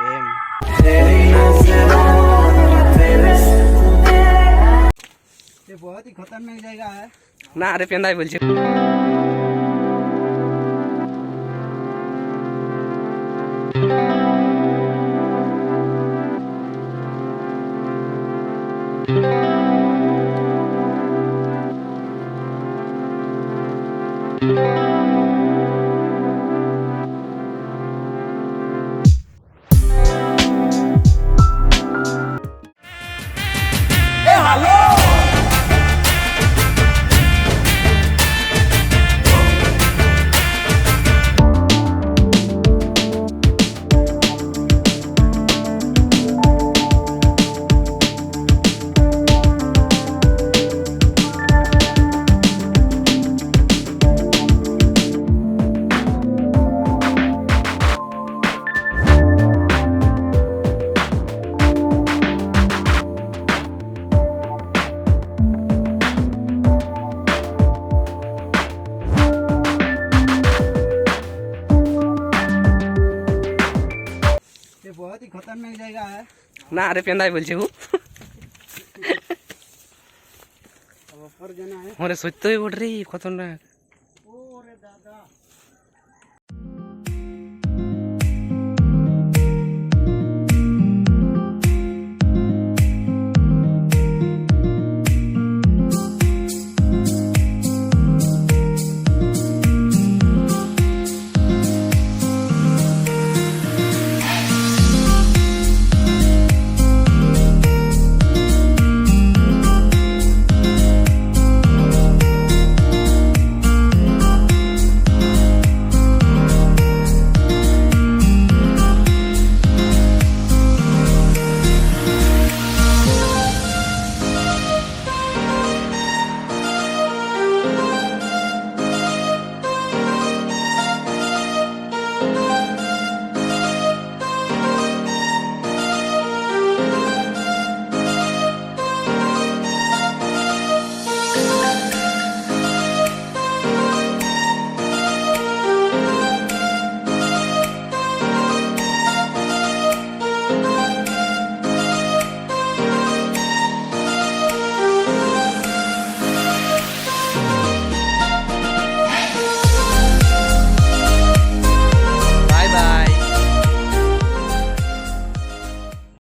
M ये बहुत ही खतरनाक जगह है ना अरे पेंदाई बोलছে ये बहुत ही खतरनाक जगह है ना अरे पेंदाई बोलছে ও अब ऊपर जाना है ওরে সত্যই বড় রে খতরনাক